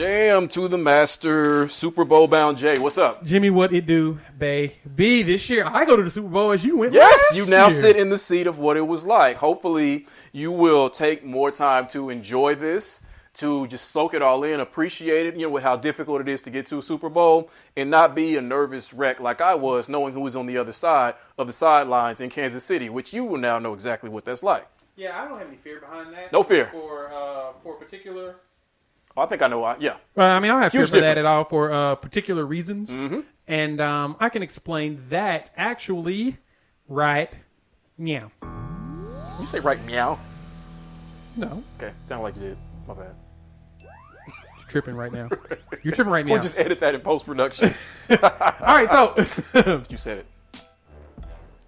Jam to the master, Super Bowl bound Jay. What's up? Jimmy, what it do, baby? This year, I go to the Super Bowl as you went Yes, last you now year. sit in the seat of what it was like. Hopefully, you will take more time to enjoy this, to just soak it all in, appreciate it, with how difficult it is to get to a Super Bowl, and not be a nervous wreck like I was, knowing who was on the other side of the sidelines in Kansas City, which you will now know exactly what that's like. Yeah, I don't have any fear behind that. No fear. For a particular... I think I know why. Yeah. I mean, I don't have fear for that difference. at all for particular reasons. Mm-hmm. And I can explain that actually right now. You say right meow? No. Okay, sounded like you did. My bad. You're tripping right now. You're tripping right now. We'll just edit that in post-production. All right, so... You said it.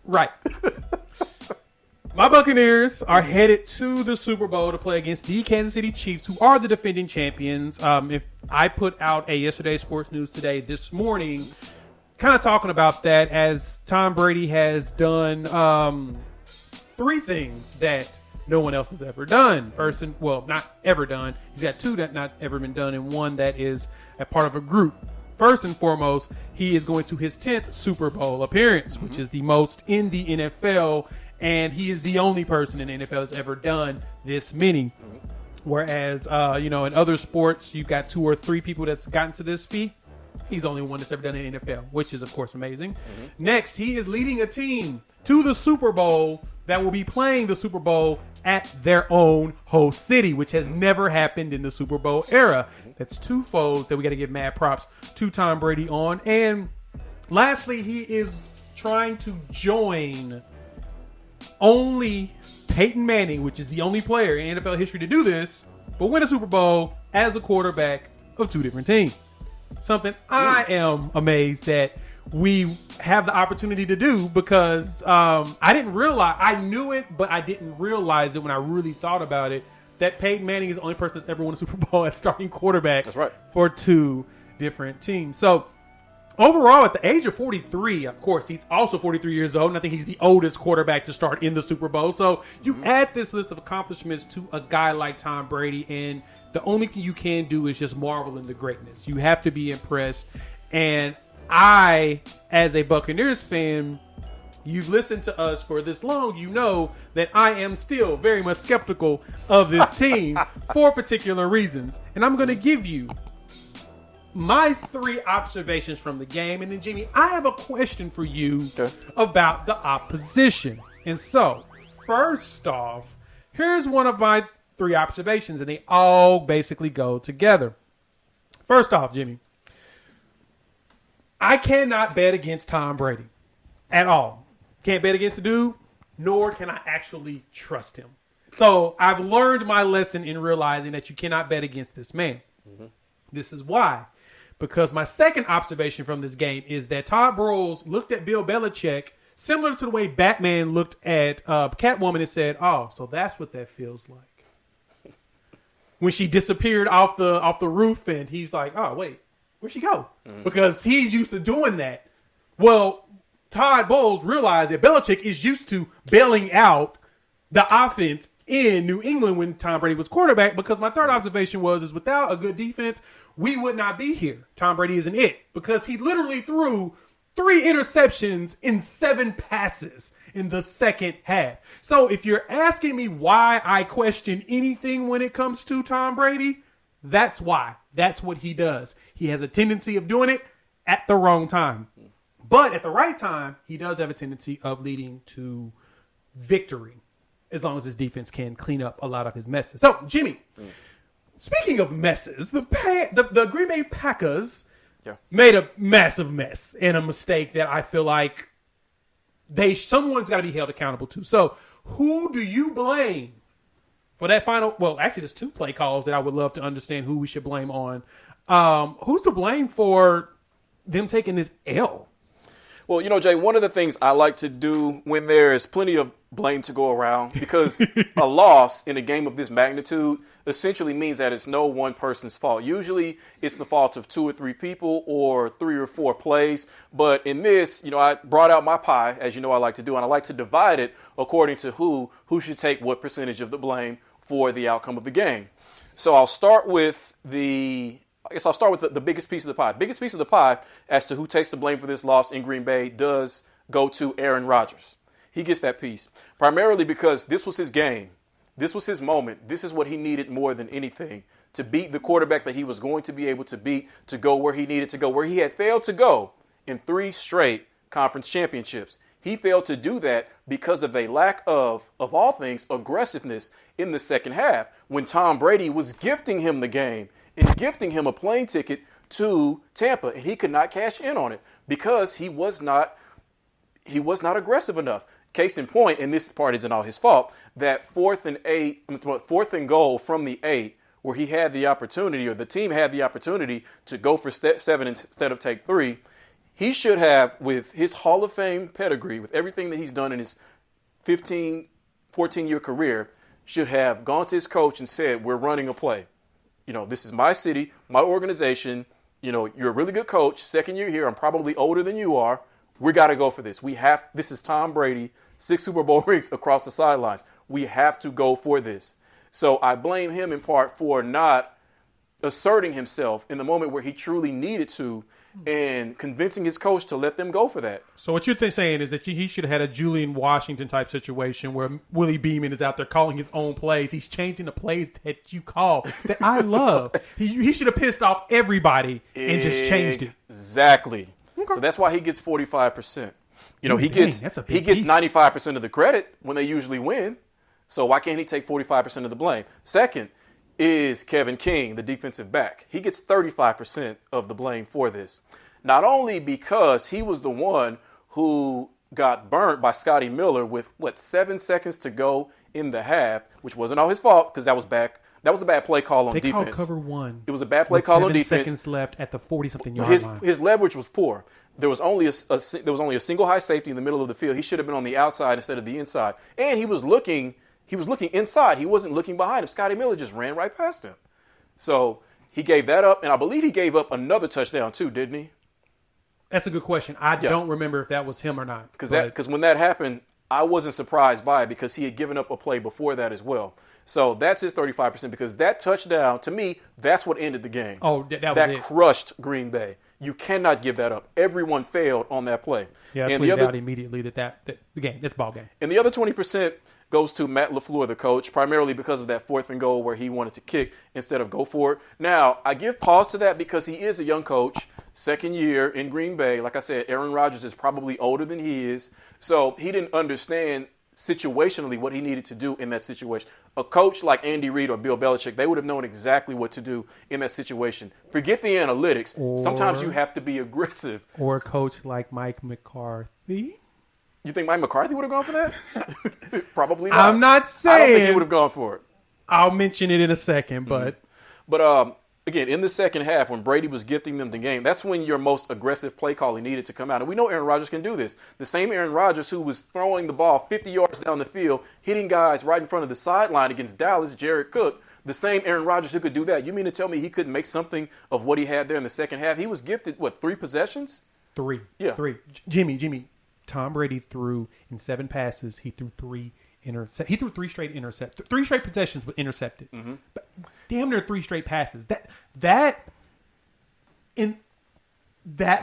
Right. My Buccaneers are headed to the Super Bowl to play against the Kansas City Chiefs, who are the defending champions. If I put out a Yesterday Sports News Today this morning, kind of talking about that, as Tom Brady has done three things that no one else has ever done. Not ever done. He's got two that not ever been done, and one that is a part of a group. First and foremost, he is going to his 10th Super Bowl appearance, which is the most in the NFL. And he is the only person in the NFL that's ever done this many. Whereas, in other sports, you've got two or three people that's gotten to this feat. He's the only one that's ever done it in the NFL, which is, of course, amazing. Mm-hmm. Next, he is leading a team to the Super Bowl that will be playing the Super Bowl at their own host city, which has never happened in the Super Bowl era. That's twofold that we got to give mad props to Tom Brady on. And lastly, he is trying to join only Peyton Manning, which is the only player in NFL history to do this, but win a Super Bowl as a quarterback of two different teams. Something I am amazed that we have the opportunity to do, because I didn't realize, I knew it, but I didn't realize it when I really thought about it, that Peyton Manning is the only person that's ever won a Super Bowl as starting quarterback. That's right. For two different teams. So overall, at the age of 43, of course, he's also 43 years old, and I think he's the oldest quarterback to start in the Super Bowl. So you add this list of accomplishments to a guy like Tom Brady, and the only thing you can do is just marvel in the greatness. You have to be impressed. And I, as a Buccaneers fan, you've listened to us for this long, you know that I am still very much skeptical of this team for particular reasons. And I'm going to give you my three observations from the game. And then, Jimmy, I have a question for you about the opposition. And so, first off, here's one of my three observations, and they all basically go together. First off, Jimmy, I cannot bet against Tom Brady at all. Can't bet against the dude, nor can I actually trust him. So I've learned my lesson in realizing that you cannot bet against this man. Mm-hmm. This is why. Because my second observation from this game is that Todd Bowles looked at Bill Belichick similar to the way Batman looked at Catwoman and said, "Oh, so that's what that feels like." When she disappeared off the roof, and he's like, "Oh, wait, where'd she go?" Mm-hmm. Because he's used to doing that. Well, Todd Bowles realized that Belichick is used to bailing out the offense in New England when Tom Brady was quarterback, because my third observation is without a good defense, we would not be here. Tom Brady isn't it, because he literally threw 3 interceptions in 7 passes in the second half. So if you're asking me why I question anything when it comes to Tom Brady, that's why. That's what he does. He has a tendency of doing it at the wrong time. But at the right time, he does have a tendency of leading to victory, as long as his defense can clean up a lot of his messes. So, Jimmy, speaking of messes, the Green Bay Packers made a massive mess and a mistake that I feel like someone's got to be held accountable to. So, who do you blame for that final? Well, actually, there's 2 play calls that I would love to understand who we should blame on. Who's to blame for them taking this L? Well, Jay, one of the things I like to do when there is plenty of blame to go around, because a loss in a game of this magnitude essentially means that it's no one person's fault. Usually it's the fault of 2 or 3 people or 3 or 4 plays. But in this, I brought out my pie, as you know I like to do, and I like to divide it according to who should take what percentage of the blame for the outcome of the game. So I'll start with the I guess I'll start with the biggest piece of the pie. Biggest piece of the pie as to who takes the blame for this loss in Green Bay does go to Aaron Rodgers. He gets that piece primarily because this was his game. This was his moment. This is what he needed more than anything to beat the quarterback that he was going to be able to beat, to go where he needed to go, where he had failed to go in 3 straight conference championships. He failed to do that because of a lack of all things, aggressiveness in the second half when Tom Brady was gifting him the game and gifting him a plane ticket to Tampa, and he could not cash in on it because he was not aggressive enough. Case in point, and this part isn't all his fault, that 4th and goal from the 8, where he had the opportunity, or the team had the opportunity to go for 7 instead of take 3. He should have, with his Hall of Fame pedigree, with everything that he's done in his 14-year career, should have gone to his coach and said, we're running a play. This is my city, my organization. You're a really good coach. 2nd year here. I'm probably older than you are. We got to go for this. This is Tom Brady, 6 Super Bowl rings across the sidelines. We have to go for this. So I blame him in part for not asserting himself in the moment where he truly needed to and convincing his coach to let them go for that. So what you're saying is that he should have had a Julian Washington type situation where Willie Beeman is out there calling his own plays. He's changing the plays that you call that I love. He should have pissed off everybody and just changed it. Exactly. Okay. So that's why he gets 45%. He gets 95% of the credit when they usually win. So why can't he take 45% of the blame? Second is Kevin King, the defensive back. He gets 35% of the blame for this. Not only because he was the one who got burnt by Scotty Miller with 7 seconds to go in the half, which wasn't all his fault because that was a bad play call on defense. They called cover 1. It was a bad play call on defense. 7 seconds left at the 40-something yard line. His leverage was poor. There was only a single high safety in the middle of the field. He should have been on the outside instead of the inside. And he was looking inside. He wasn't looking behind him. Scotty Miller just ran right past him. So he gave that up, and I believe he gave up another touchdown too, didn't he? That's a good question. I don't remember if that was him or not. Because when that happened, I wasn't surprised by it because he had given up a play before that as well. So that's his 35% because that touchdown, to me, that's what ended the game. Oh, that was it. That crushed Green Bay. You cannot give that up. Everyone failed on that play. Yeah, I tweeted out immediately that the game, that's ball game. And the other 20% goes to Matt LaFleur, the coach, primarily because of that 4th and goal where he wanted to kick instead of go for it. Now, I give pause to that because he is a young coach, 2nd year in Green Bay. Like I said, Aaron Rodgers is probably older than he is. So he didn't understand situationally what he needed to do in that situation. A coach like Andy Reid or Bill Belichick, they would have known exactly what to do in that situation. Forget the analytics. Sometimes you have to be aggressive. Or a coach like Mike McCarthy. You think Mike McCarthy would have gone for that? Probably not. I'm not saying. I don't think he would have gone for it. I'll mention it in a second, but. But again, in the second half, when Brady was gifting them the game, that's when your most aggressive play calling needed to come out. And we know Aaron Rodgers can do this. The same Aaron Rodgers who was throwing the ball 50 yards down the field, hitting guys right in front of the sideline against Dallas, Jared Cook, the same Aaron Rodgers who could do that. You mean to tell me he couldn't make something of what he had there in the second half? He was gifted, 3 possessions? 3. Yeah. 3. Jimmy, Tom Brady threw in 7 passes. He threw 3 he threw 3 straight intercept, 3 straight possessions but intercepted. Mm-hmm. But damn near 3 straight passes. That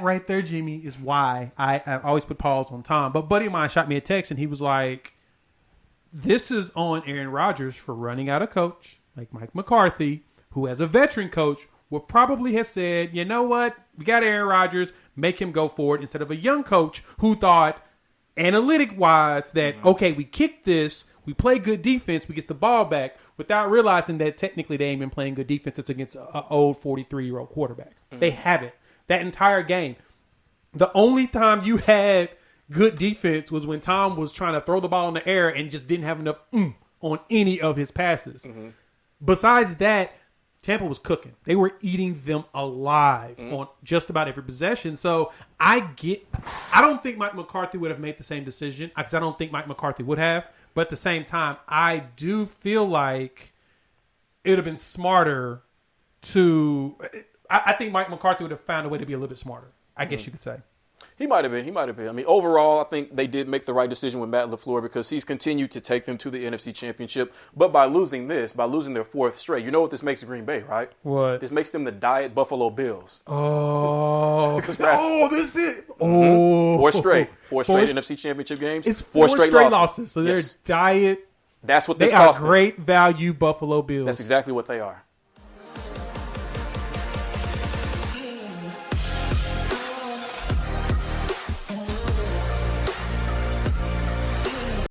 right there, Jimmy, is why I always put pause on Tom. But a buddy of mine shot me a text and he was like, "This is on Aaron Rodgers for running out a coach like Mike McCarthy, who as a veteran coach would probably have said, you know what, we got Aaron Rodgers, make him go for it," instead of a young coach who thought, analytic-wise, that, okay, we kick this, we play good defense, we get the ball back, without realizing that technically they ain't been playing good defense. It's against an old 43-year-old quarterback. Mm-hmm. They haven't. That entire game. The only time you had good defense was when Tom was trying to throw the ball in the air and just didn't have enough on any of his passes. Mm-hmm. Besides that, Tampa was cooking. They were eating them alive on just about every possession. So I don't think Mike McCarthy would have made the same decision because I don't think Mike McCarthy would have. But at the same time, I do feel like it would have been smarter to. I think Mike McCarthy would have found a way to be a little bit smarter, I guess you could say. He might have been. I mean, overall, I think they did make the right decision with Matt LaFleur because he's continued to take them to the NFC Championship. But by losing their fourth straight, you know what this makes Green Bay, right? What? This makes them the Diet Buffalo Bills. Oh, this is it. Oh, Four straight NFC Championship games. It's four straight losses. So Yes. they're Diet. That's what They this are cost them. great value Buffalo Bills. That's exactly what they are.